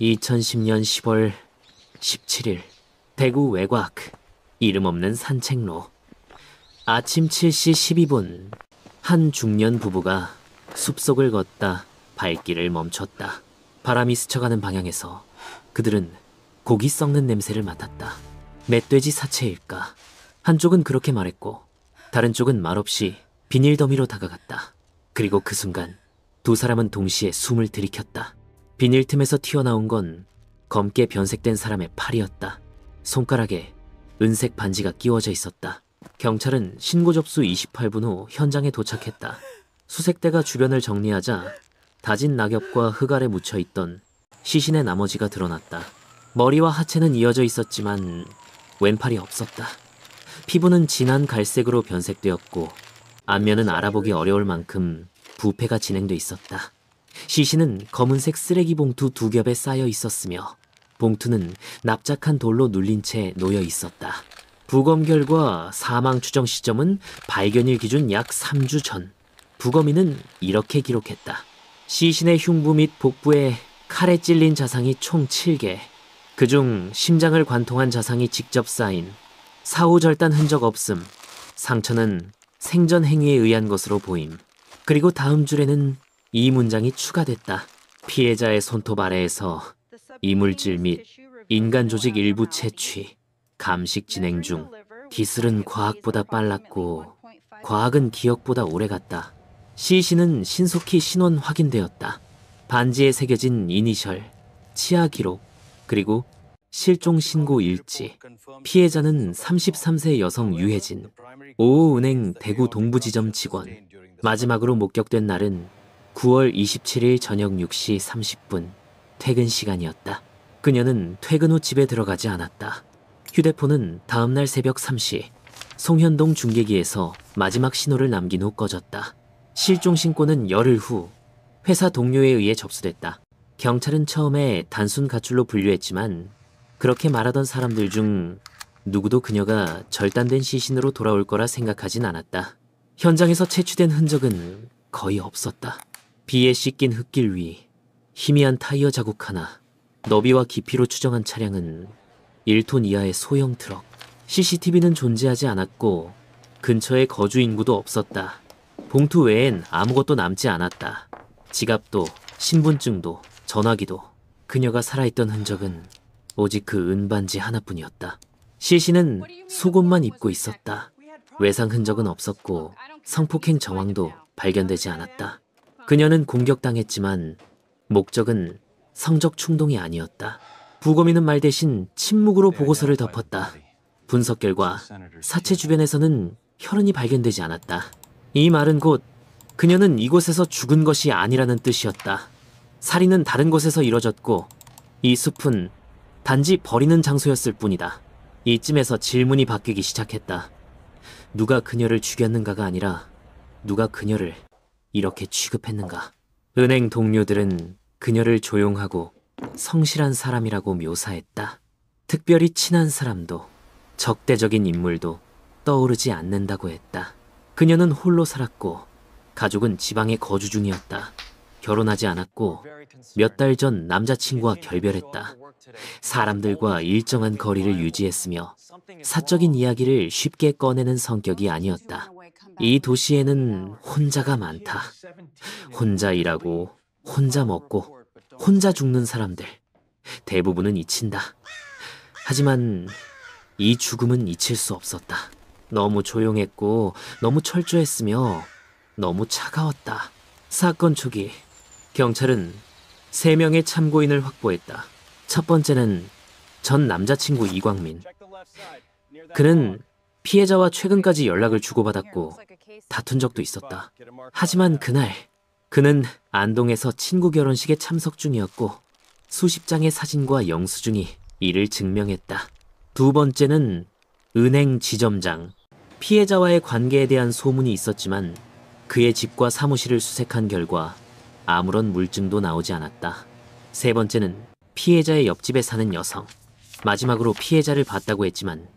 2010년 10월 17일 대구 외곽 이름 없는 산책로. 아침 7시 12분 한 중년 부부가 숲속을 걷다 발길을 멈췄다. 바람이 스쳐가는 방향에서 그들은 고기 썩는 냄새를 맡았다. 멧돼지 사체일까? 한쪽은 그렇게 말했고 다른 쪽은 말없이 비닐 더미로 다가갔다. 그리고 그 순간 두 사람은 동시에 숨을 들이켰다. 비닐 틈에서 튀어나온 건 검게 변색된 사람의 팔이었다. 손가락에 은색 반지가 끼워져 있었다. 경찰은 신고 접수 28분 후 현장에 도착했다. 수색대가 주변을 정리하자 다진 낙엽과 흙 아래 묻혀있던 시신의 나머지가 드러났다. 머리와 하체는 이어져 있었지만 왼팔이 없었다. 피부는 진한 갈색으로 변색되었고 안면은 알아보기 어려울 만큼 부패가 진행돼 있었다. 시신은 검은색 쓰레기 봉투 2겹에 쌓여 있었으며 봉투는 납작한 돌로 눌린 채 놓여 있었다. 부검 결과 사망 추정 시점은 발견일 기준 약 3주 전. 부검인은 이렇게 기록했다. 시신의 흉부 및 복부에 칼에 찔린 자상이 총 7개. 그중 심장을 관통한 자상이 직접 쌓인 사후 절단 흔적 없음. 상처는 생전 행위에 의한 것으로 보임. 그리고 다음 줄에는 이 문장이 추가됐다. 피해자의 손톱 아래에서 이물질 및 인간 조직 일부 채취, 감식 진행 중. 기술은 과학보다 빨랐고 과학은 기억보다 오래갔다. 시신은 신속히 신원 확인되었다. 반지에 새겨진 이니셜, 치아 기록, 그리고 실종 신고 일지. 피해자는 33세 여성 유혜진, 오호은행 대구 동부지점 직원. 마지막으로 목격된 날은 9월 27일 저녁 6시 30분 퇴근 시간이었다. 그녀는 퇴근 후 집에 들어가지 않았다. 휴대폰은 다음날 새벽 3시 송현동 중계기에서 마지막 신호를 남긴 후 꺼졌다. 실종 신고는 열흘 후 회사 동료에 의해 접수됐다. 경찰은 처음에 단순 가출로 분류했지만 그렇게 말하던 사람들 중 누구도 그녀가 절단된 시신으로 돌아올 거라 생각하진 않았다. 현장에서 채취된 흔적은 거의 없었다. 비에 씻긴 흙길 위 희미한 타이어 자국 하나. 너비와 깊이로 추정한 차량은 1톤 이하의 소형 트럭. CCTV는 존재하지 않았고 근처에 거주 인구도 없었다. 봉투 외엔 아무것도 남지 않았다. 지갑도 신분증도 전화기도. 그녀가 살아있던 흔적은 오직 그 은반지 하나뿐이었다. 시신은 속옷만 입고 있었다. 외상 흔적은 없었고 성폭행 정황도 발견되지 않았다. 그녀는 공격당했지만 목적은 성적 충동이 아니었다. 부검인은 말 대신 침묵으로 보고서를 덮었다. 분석 결과 사체 주변에서는 혈흔이 발견되지 않았다. 이 말은 곧 그녀는 이곳에서 죽은 것이 아니라는 뜻이었다. 살인은 다른 곳에서 이뤄졌고 이 숲은 단지 버리는 장소였을 뿐이다. 이쯤에서 질문이 바뀌기 시작했다. 누가 그녀를 죽였는가가 아니라 누가 그녀를 이렇게 취급했는가. 은행 동료들은 그녀를 조용하고 성실한 사람이라고 묘사했다. 특별히 친한 사람도 적대적인 인물도 떠오르지 않는다고 했다. 그녀는 홀로 살았고 가족은 지방에 거주 중이었다. 결혼하지 않았고 몇 달 전 남자친구와 결별했다. 사람들과 일정한 거리를 유지했으며 사적인 이야기를 쉽게 꺼내는 성격이 아니었다. 이 도시에는 혼자가 많다. 혼자 일하고 혼자 먹고 혼자 죽는 사람들. 대부분은 잊힌다. 하지만 이 죽음은 잊힐 수 없었다. 너무 조용했고 너무 철저했으며 너무 차가웠다. 사건 초기 경찰은 3명의 참고인을 확보했다. 첫 번째는 전 남자친구 이광민. 그는 피해자와 최근까지 연락을 주고받았고 다툰 적도 있었다. 하지만 그날 그는 안동에서 친구 결혼식에 참석 중이었고 수십 장의 사진과 영수증이 이를 증명했다. 두 번째는 은행 지점장. 피해자와의 관계에 대한 소문이 있었지만 그의 집과 사무실을 수색한 결과 아무런 물증도 나오지 않았다. 세 번째는 피해자의 옆집에 사는 여성. 마지막으로 피해자를 봤다고 했지만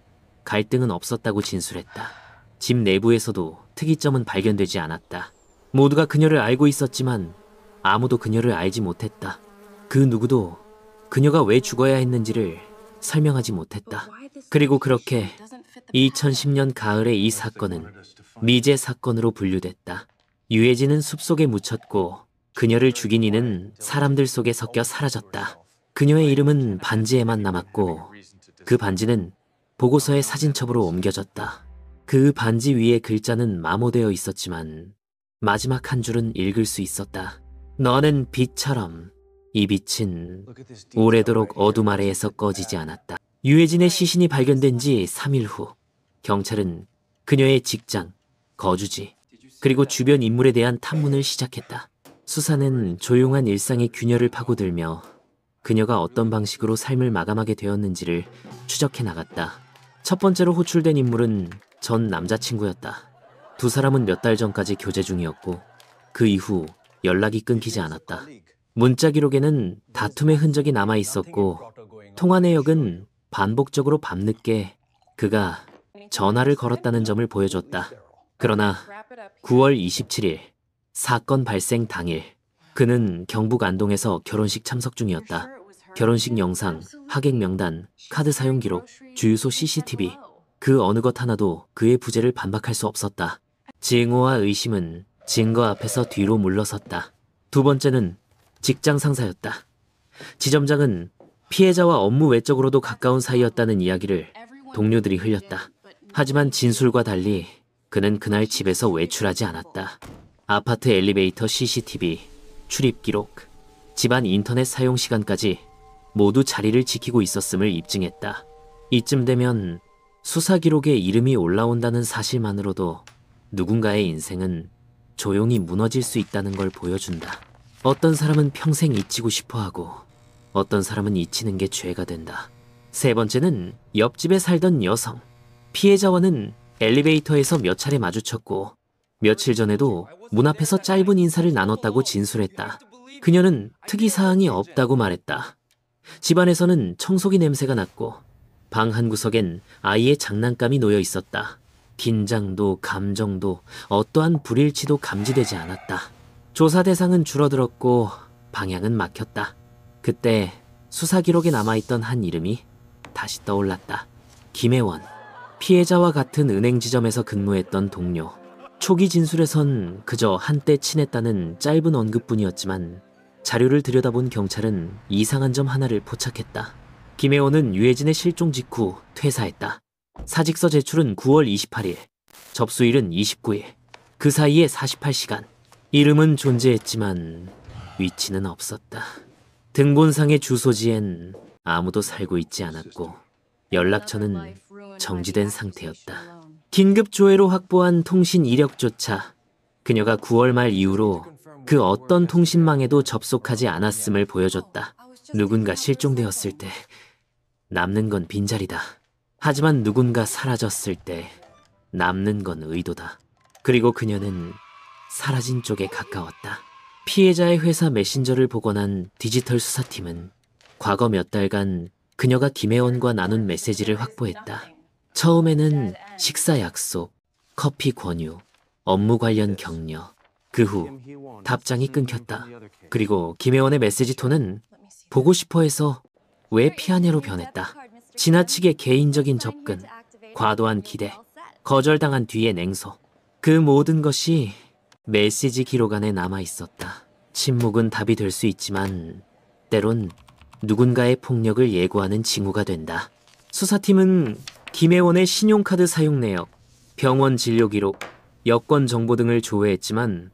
갈등은 없었다고 진술했다. 집 내부에서도 특이점은 발견되지 않았다. 모두가 그녀를 알고 있었지만 아무도 그녀를 알지 못했다. 그 누구도 그녀가 왜 죽어야 했는지를 설명하지 못했다. 그리고 그렇게 2010년 가을에 이 사건은 미제 사건으로 분류됐다. 유해진은 숲속에 묻혔고 그녀를 죽인 이는 사람들 속에 섞여 사라졌다. 그녀의 이름은 반지에만 남았고 그 반지는 보고서의 사진첩으로 옮겨졌다. 그 반지 위에 글자는 마모되어 있었지만 마지막 한 줄은 읽을 수 있었다. 너는 빛처럼, 이 빛은 오래도록 어둠 아래에서 꺼지지 않았다. 유해진의 시신이 발견된 지 3일 후 경찰은 그녀의 직장, 거주지, 그리고 주변 인물에 대한 탐문을 시작했다. 수사는 조용한 일상의 균열을 파고들며 그녀가 어떤 방식으로 삶을 마감하게 되었는지를 추적해 나갔다. 첫 번째로 호출된 인물은 전 남자친구였다. 두 사람은 몇 달 전까지 교제 중이었고 그 이후 연락이 끊기지 않았다. 문자 기록에는 다툼의 흔적이 남아 있었고 통화 내역은 반복적으로 밤늦게 그가 전화를 걸었다는 점을 보여줬다. 그러나 9월 27일 사건 발생 당일 그는 경북 안동에서 결혼식 참석 중이었다. 결혼식 영상, 하객 명단, 카드 사용 기록, 주유소 CCTV 그 어느 것 하나도 그의 부재를 반박할 수 없었다. 증오와 의심은 증거 앞에서 뒤로 물러섰다. 두 번째는 직장 상사였다. 지점장은 피해자와 업무 외적으로도 가까운 사이였다는 이야기를 동료들이 흘렸다. 하지만 진술과 달리 그는 그날 집에서 외출하지 않았다. 아파트 엘리베이터 CCTV, 출입 기록, 집안 인터넷 사용 시간까지 모두 자리를 지키고 있었음을 입증했다. 이쯤 되면 수사 기록에 이름이 올라온다는 사실만으로도 누군가의 인생은 조용히 무너질 수 있다는 걸 보여준다. 어떤 사람은 평생 잊히고 싶어하고 어떤 사람은 잊히는 게 죄가 된다. 세 번째는 옆집에 살던 여성. 피해자와는 엘리베이터에서 몇 차례 마주쳤고 며칠 전에도 문 앞에서 짧은 인사를 나눴다고 진술했다. 그녀는 특이사항이 없다고 말했다. 집안에서는 청소기 냄새가 났고 방 한 구석엔 아이의 장난감이 놓여 있었다. 긴장도 감정도 어떠한 불일치도 감지되지 않았다. 조사 대상은 줄어들었고 방향은 막혔다. 그때 수사 기록에 남아있던 한 이름이 다시 떠올랐다. 김혜원. 피해자와 같은 은행 지점에서 근무했던 동료. 초기 진술에선 그저 한때 친했다는 짧은 언급뿐이었지만 자료를 들여다본 경찰은 이상한 점 하나를 포착했다. 김혜원은 유해진의 실종 직후 퇴사했다. 사직서 제출은 9월 28일, 접수일은 29일. 그 사이에 48시간. 이름은 존재했지만 위치는 없었다. 등본상의 주소지엔 아무도 살고 있지 않았고 연락처는 정지된 상태였다. 긴급 조회로 확보한 통신 이력조차 그녀가 9월 말 이후로 그 어떤 통신망에도 접속하지 않았음을 보여줬다. 누군가 실종되었을 때 남는 건 빈자리다. 하지만 누군가 사라졌을 때 남는 건 의도다. 그리고 그녀는 사라진 쪽에 가까웠다. 피해자의 회사 메신저를 복원한 디지털 수사팀은 과거 몇 달간 그녀가 김혜원과 나눈 메시지를 확보했다. 처음에는 식사 약속, 커피 권유, 업무 관련 격려. 그 후 답장이 끊겼다. 그리고 김혜원의 메시지 톤은 보고 싶어 해서 왜 피하냐로 변했다. 지나치게 개인적인 접근, 과도한 기대, 거절당한 뒤의 냉소. 그 모든 것이 메시지 기록 안에 남아 있었다. 침묵은 답이 될 수 있지만 때론 누군가의 폭력을 예고하는 징후가 된다. 수사팀은 김혜원의 신용카드 사용 내역, 병원 진료 기록, 여권 정보 등을 조회했지만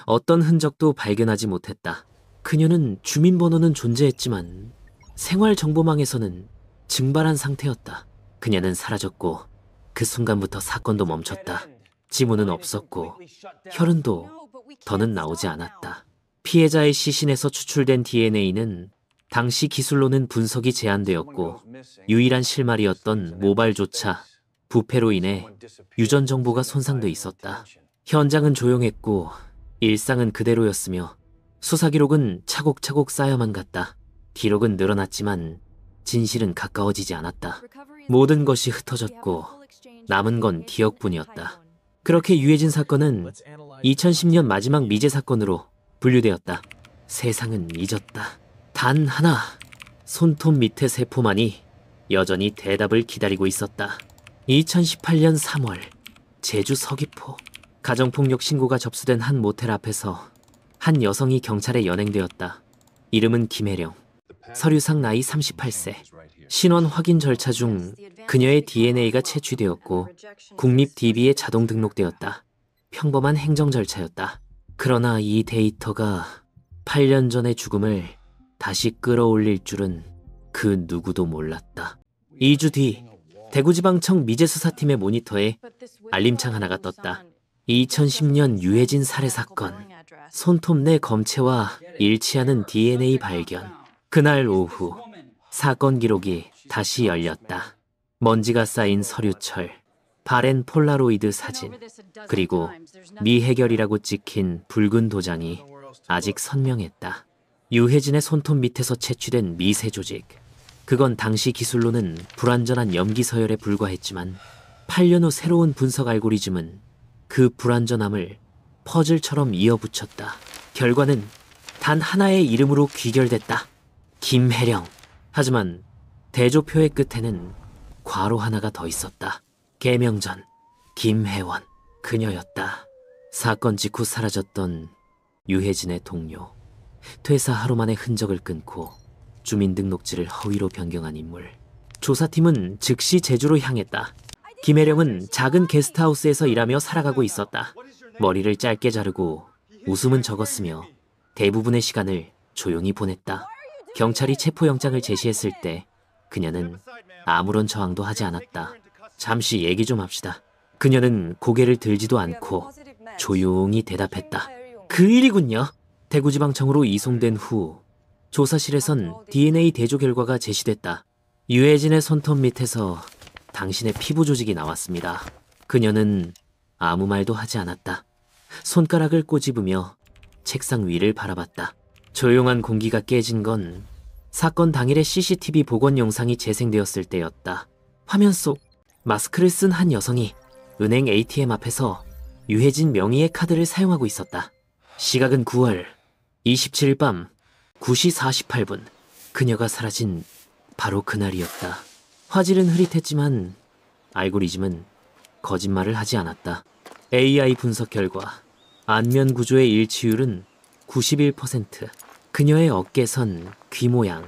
어떤 흔적도 발견하지 못했다. 그녀는 주민번호는 존재했지만 생활정보망에서는 증발한 상태였다. 그녀는 사라졌고 그 순간부터 사건도 멈췄다. 지문은 없었고 혈흔도 더는 나오지 않았다. 피해자의 시신에서 추출된 DNA는 당시 기술로는 분석이 제한되었고 유일한 실마리였던 모발조차 부패로 인해 유전 정보가 손상돼 있었다. 현장은 조용했고 일상은 그대로였으며 수사 기록은 차곡차곡 쌓여만 갔다. 기록은 늘어났지만 진실은 가까워지지 않았다. 모든 것이 흩어졌고 남은 건 기억뿐이었다. 그렇게 유해진 사건은 2010년 마지막 미제 사건으로 분류되었다. 세상은 잊었다. 단 하나, 손톱 밑의 세포만이 여전히 대답을 기다리고 있었다. 2018년 3월 제주 서귀포 가정폭력 신고가 접수된 한 모텔 앞에서 한 여성이 경찰에 연행되었다. 이름은 김혜령. 서류상 나이 38세. 신원 확인 절차 중 그녀의 DNA가 채취되었고 국립 DB에 자동 등록되었다. 평범한 행정 절차였다. 그러나 이 데이터가 8년 전의 죽음을 다시 끌어올릴 줄은 그 누구도 몰랐다. 2주 뒤 대구지방청 미제수사팀의 모니터에 알림창 하나가 떴다. 2010년 유해진 살해 사건. 손톱 내 검체와 일치하는 DNA 발견. 그날 오후 사건 기록이 다시 열렸다. 먼지가 쌓인 서류철, 바렌 폴라로이드 사진, 그리고 미해결이라고 찍힌 붉은 도장이 아직 선명했다. 유해진의 손톱 밑에서 채취된 미세 조직. 그건 당시 기술로는 불완전한 염기 서열에 불과했지만 8년 후 새로운 분석 알고리즘은 그 불완전함을 퍼즐처럼 이어붙였다. 결과는 단 하나의 이름으로 귀결됐다. 김혜령. 하지만 대조표의 끝에는 괄호 하나가 더 있었다. 개명 전 김혜원. 그녀였다. 사건 직후 사라졌던 유해진의 동료. 퇴사 하루 만에 흔적을 끊고 주민등록지를 허위로 변경한 인물. 조사팀은 즉시 제주로 향했다. 김혜령은 작은 게스트하우스에서 일하며 살아가고 있었다. 머리를 짧게 자르고 웃음은 적었으며 대부분의 시간을 조용히 보냈다. 경찰이 체포영장을 제시했을 때 그녀는 아무런 저항도 하지 않았다. 잠시 얘기 좀 합시다. 그녀는 고개를 들지도 않고 조용히 대답했다. 그 일이군요. 대구지방청으로 이송된 후 조사실에선 DNA 대조 결과가 제시됐다. 유해진의 손톱 밑에서 당신의 피부 조직이 나왔습니다. 그녀는 아무 말도 하지 않았다. 손가락을 꼬집으며 책상 위를 바라봤다. 조용한 공기가 깨진 건 사건 당일의 CCTV 복원 영상이 재생되었을 때였다. 화면 속 마스크를 쓴 한 여성이 은행 ATM 앞에서 유해진 명의의 카드를 사용하고 있었다. 시각은 9월 27일 밤 9시 48분. 그녀가 사라진 바로 그날이었다. 화질은 흐릿했지만 알고리즘은 거짓말을 하지 않았다. AI 분석 결과 안면 구조의 일치율은 91%. 그녀의 어깨선, 귀 모양,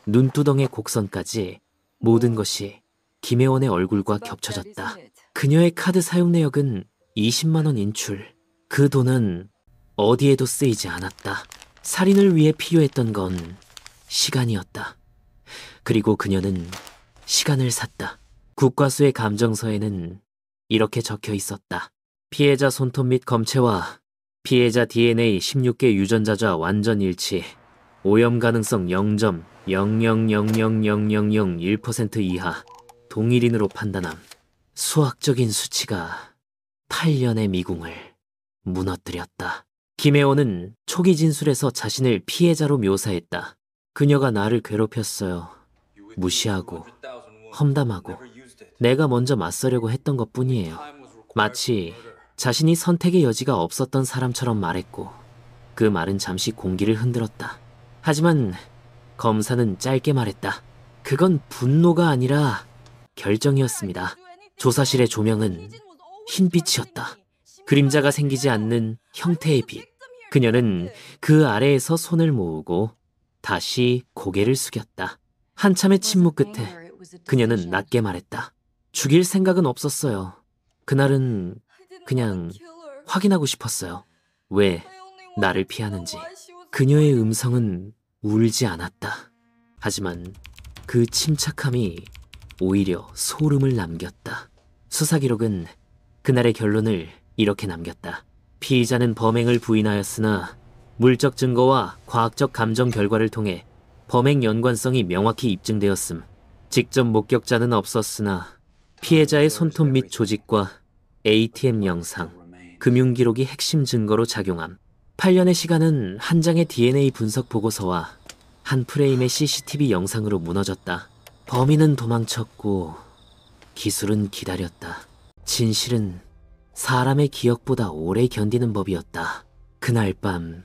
눈두덩의 곡선까지 모든 것이 김혜원의 얼굴과 겹쳐졌다. 그녀의 카드 사용 내역은 20만 원 인출. 그 돈은 어디에도 쓰이지 않았다. 살인을 위해 필요했던 건 시간이었다. 그리고 그녀는 시간을 샀다. 국과수의 감정서에는 이렇게 적혀 있었다. 피해자 손톱 및 검체와 피해자 DNA 16개 유전자자 완전 일치. 오염 가능성 0.0000001% 이하. 동일인으로 판단함. 수학적인 수치가 8년의 미궁을 무너뜨렸다. 김혜원은 초기 진술에서 자신을 피해자로 묘사했다. 그녀가 나를 괴롭혔어요. 무시하고 험담하고 내가 먼저 맞서려고 했던 것뿐이에요. 마치 자신이 선택의 여지가 없었던 사람처럼 말했고 그 말은 잠시 공기를 흔들었다. 하지만 검사는 짧게 말했다. 그건 분노가 아니라 결정이었습니다. 조사실의 조명은 흰빛이었다. 그림자가 생기지 않는 형태의 빛. 그녀는 그 아래에서 손을 모으고 다시 고개를 숙였다. 한참의 침묵 끝에 그녀는 낮게 말했다. 죽일 생각은 없었어요. 그날은 그냥 확인하고 싶었어요. 왜 나를 피하는지. 그녀의 음성은 울지 않았다. 하지만 그 침착함이 오히려 소름을 남겼다. 수사 기록은 그날의 결론을 이렇게 남겼다. 피의자는 범행을 부인하였으나 물적 증거와 과학적 감정 결과를 통해 범행 연관성이 명확히 입증되었음. 직접 목격자는 없었으나 피해자의 손톱 및 조직과 ATM 영상, 금융기록이 핵심 증거로 작용함. 8년의 시간은 한 장의 DNA 분석 보고서와 한 프레임의 CCTV 영상으로 무너졌다. 범인은 도망쳤고 기술은 기다렸다. 진실은 사람의 기억보다 오래 견디는 법이었다. 그날 밤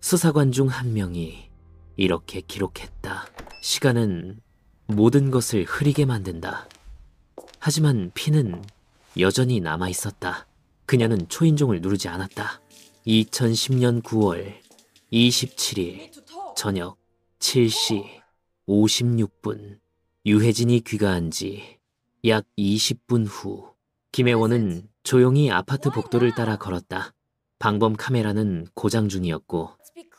수사관 중 한 명이 이렇게 기록했다. 시간은 모든 것을 흐리게 만든다. 하지만 피는 여전히 남아있었다. 그녀는 초인종을 누르지 않았다. 2010년 9월 27일 저녁 7시 56분. 유해진이 귀가한 지 약 20분 후 김혜원은 조용히 아파트 복도를 따라 걸었다. 방범 카메라는 고장 중이었고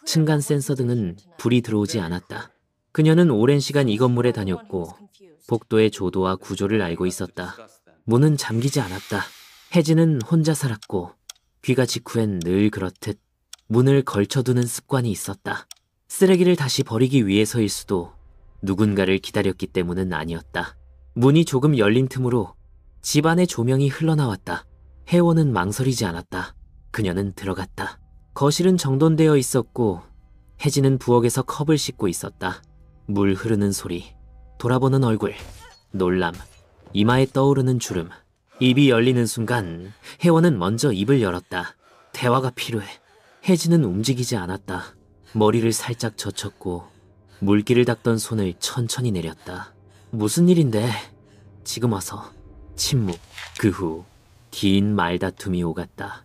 층간 센서 등은 불이 들어오지 않았다. 그녀는 오랜 시간 이 건물에 다녔고 복도의 조도와 구조를 알고 있었다. 문은 잠기지 않았다. 혜진은 혼자 살았고 귀가 직후엔 늘 그렇듯 문을 걸쳐두는 습관이 있었다. 쓰레기를 다시 버리기 위해서일 수도 누군가를 기다렸기 때문은 아니었다. 문이 조금 열린 틈으로 집안의 조명이 흘러나왔다. 혜원은 망설이지 않았다. 그녀는 들어갔다. 거실은 정돈되어 있었고 혜진은 부엌에서 컵을 씻고 있었다. 물 흐르는 소리, 돌아보는 얼굴, 놀람, 이마에 떠오르는 주름. 입이 열리는 순간 혜원은 먼저 입을 열었다. 대화가 필요해. 혜진은 움직이지 않았다. 머리를 살짝 젖혔고 물기를 닦던 손을 천천히 내렸다. 무슨 일인데? 지금 와서. 침묵. 그 후 긴 말다툼이 오갔다.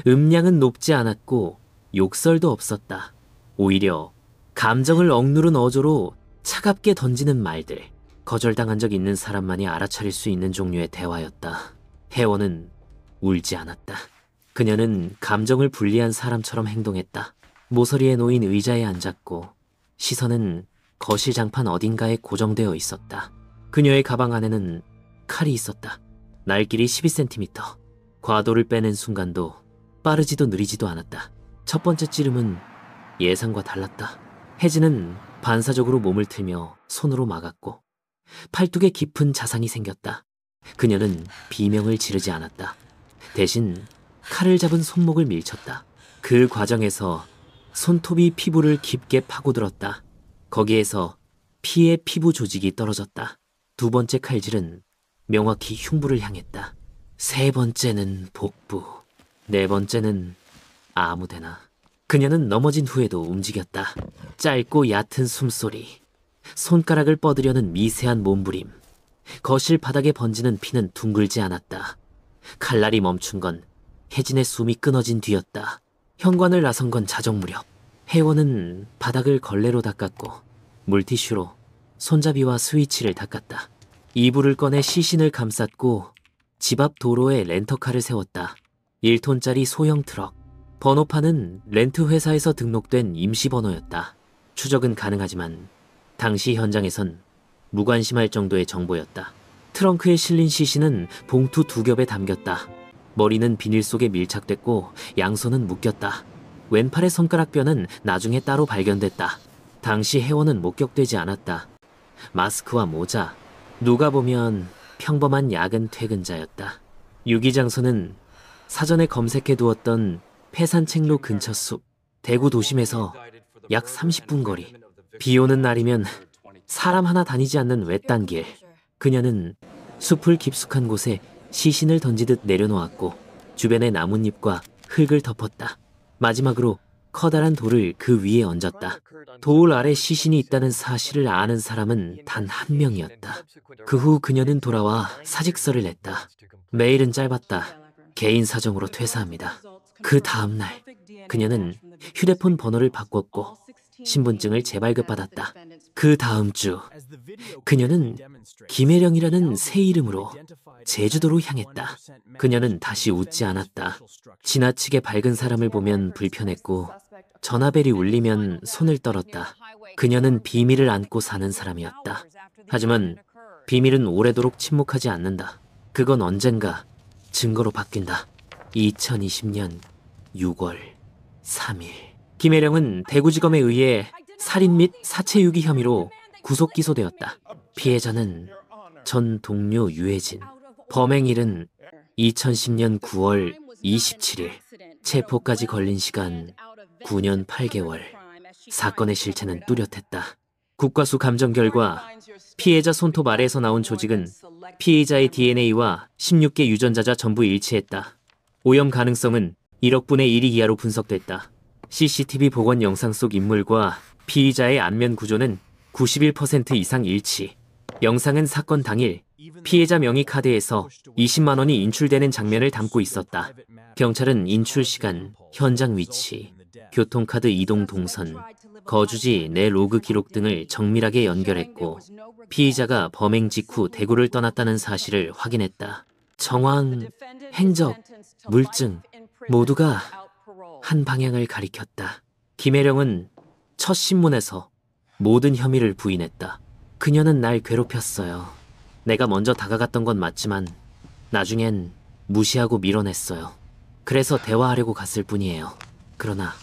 음량은 높지 않았고 욕설도 없었다. 오히려 감정을 억누른 어조로 차갑게 던지는 말들. 거절당한 적 있는 사람만이 알아차릴 수 있는 종류의 대화였다. 혜원은 울지 않았다. 그녀는 감정을 분리한 사람처럼 행동했다. 모서리에 놓인 의자에 앉았고 시선은 거실 장판 어딘가에 고정되어 있었다. 그녀의 가방 안에는 칼이 있었다. 날길이 12cm. 과도를 빼낸 순간도 빠르지도 느리지도 않았다. 첫 번째 찌름은 예상과 달랐다. 혜진은 반사적으로 몸을 틀며 손으로 막았고 팔뚝에 깊은 자상이 생겼다. 그녀는 비명을 지르지 않았다. 대신 칼을 잡은 손목을 밀쳤다. 그 과정에서 손톱이 피부를 깊게 파고들었다. 거기에서 피의 피부 조직이 떨어졌다. 두 번째 칼질은 명확히 흉부를 향했다. 세 번째는 복부. 네 번째는 아무데나. 그녀는 넘어진 후에도 움직였다. 짧고 얕은 숨소리. 손가락을 뻗으려는 미세한 몸부림. 거실 바닥에 번지는 피는 둥글지 않았다. 칼날이 멈춘 건 혜진의 숨이 끊어진 뒤였다. 현관을 나선 건 자정 무렵. 혜원은 바닥을 걸레로 닦았고 물티슈로 손잡이와 스위치를 닦았다. 이불을 꺼내 시신을 감쌌고 집 앞 도로에 렌터카를 세웠다. 1톤짜리 소형 트럭. 번호판은 렌트 회사에서 등록된 임시번호였다. 추적은 가능하지만 당시 현장에선 무관심할 정도의 정보였다. 트렁크에 실린 시신은 봉투 2겹에 담겼다. 머리는 비닐 속에 밀착됐고 양손은 묶였다. 왼팔의 손가락뼈는 나중에 따로 발견됐다. 당시 혜원은 목격되지 않았다. 마스크와 모자, 누가 보면 평범한 야근 퇴근자였다. 유기장소는 사전에 검색해두었던 폐산책로 근처 숲, 대구 도심에서 약 30분 거리. 비 오는 날이면 사람 하나 다니지 않는 외딴 길. 그녀는 숲을 깊숙한 곳에 시신을 던지듯 내려놓았고 주변의 나뭇잎과 흙을 덮었다. 마지막으로 커다란 돌을 그 위에 얹었다. 돌 아래 시신이 있다는 사실을 아는 사람은 단 한 명이었다. 그 후 그녀는 돌아와 사직서를 냈다. 메일은 짧았다. 개인 사정으로 퇴사합니다. 그 다음 날 그녀는 휴대폰 번호를 바꿨고 신분증을 재발급받았다. 그 다음 주 그녀는 김혜령이라는 새 이름으로 제주도로 향했다. 그녀는 다시 웃지 않았다. 지나치게 밝은 사람을 보면 불편했고 전화벨이 울리면 손을 떨었다. 그녀는 비밀을 안고 사는 사람이었다. 하지만 비밀은 오래도록 침묵하지 않는다. 그건 언젠가 증거로 바뀐다. 2020년 6월 3일 김혜령은 대구지검에 의해 살인 및 사체유기 혐의로 구속 기소되었다. 피해자는 전 동료 유해진. 범행일은 2010년 9월 27일. 체포까지 걸린 시간 9년 8개월. 사건의 실체는 뚜렷했다. 국과수 감정 결과 피해자 손톱 아래에서 나온 조직은 피의자의 DNA와 16개 유전자자 전부 일치했다. 오염 가능성은 1억 분의 1이 이하로 분석됐다. CCTV 복원 영상 속 인물과 피의자의 안면 구조는 91% 이상 일치. 영상은 사건 당일 피해자 명의 카드에서 20만 원이 인출되는 장면을 담고 있었다. 경찰은 인출 시간, 현장 위치, 교통카드 이동 동선, 거주지 내 로그 기록 등을 정밀하게 연결했고 피의자가 범행 직후 대구를 떠났다는 사실을 확인했다. 정황, 행적, 물증 모두가 한 방향을 가리켰다. 김혜령은 첫 신문에서 모든 혐의를 부인했다. 그녀는 날 괴롭혔어요. 내가 먼저 다가갔던 건 맞지만 나중엔 무시하고 밀어냈어요. 그래서 대화하려고 갔을 뿐이에요. 그러나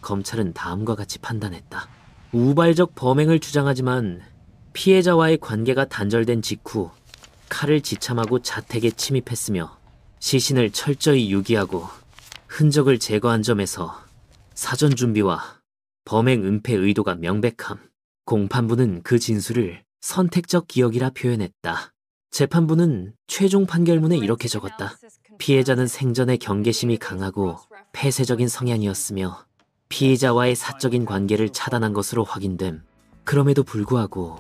검찰은 다음과 같이 판단했다. 우발적 범행을 주장하지만 피해자와의 관계가 단절된 직후 칼을 지참하고 자택에 침입했으며 시신을 철저히 유기하고 흔적을 제거한 점에서 사전 준비와 범행 은폐 의도가 명백함. 공판부는 그 진술을 선택적 기억이라 표현했다. 재판부는 최종 판결문에 이렇게 적었다. 피해자는 생전에 경계심이 강하고 폐쇄적인 성향이었으며 피의자와의 사적인 관계를 차단한 것으로 확인됨. 그럼에도 불구하고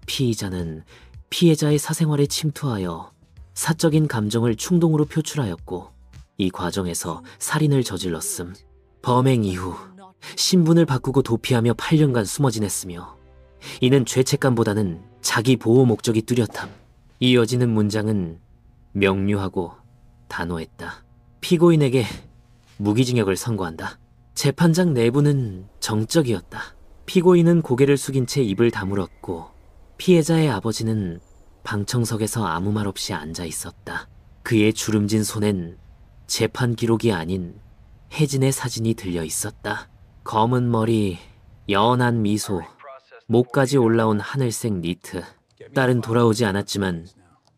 피의자는 피해자의 사생활에 침투하여 사적인 감정을 충동으로 표출하였고 이 과정에서 살인을 저질렀음. 범행 이후 신분을 바꾸고 도피하며 8년간 숨어 지냈으며 이는 죄책감보다는 자기 보호 목적이 뚜렷함. 이어지는 문장은 명료하고 단호했다. 피고인에게 무기징역을 선고한다. 재판장 내부는 정적이었다. 피고인은 고개를 숙인 채 입을 다물었고 피해자의 아버지는 방청석에서 아무 말 없이 앉아 있었다. 그의 주름진 손엔 재판 기록이 아닌 혜진의 사진이 들려 있었다. 검은 머리, 연한 미소, 목까지 올라온 하늘색 니트. 딸은 돌아오지 않았지만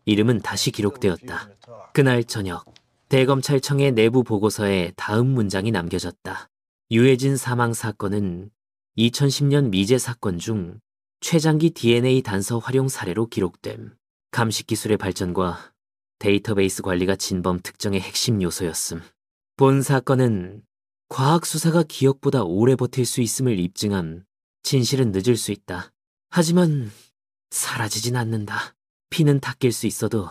이름은 다시 기록되었다. 그날 저녁, 대검찰청의 내부 보고서에 다음 문장이 남겨졌다. 유해진 사망 사건은 2010년 미제 사건 중 최장기 DNA 단서 활용 사례로 기록됨. 감식 기술의 발전과 데이터베이스 관리가 진범 특정의 핵심 요소였음. 본 사건은 과학 수사가 기억보다 오래 버틸 수 있음을 입증함. 진실은 늦을 수 있다. 하지만 사라지진 않는다. 피는 닦일 수 있어도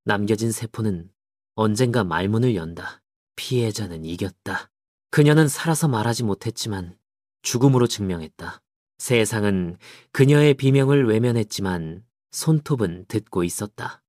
남겨진 세포는 언젠가 말문을 연다. 피해자는 이겼다. 그녀는 살아서 말하지 못했지만 죽음으로 증명했다. 세상은 그녀의 비명을 외면했지만 손톱은 듣고 있었다.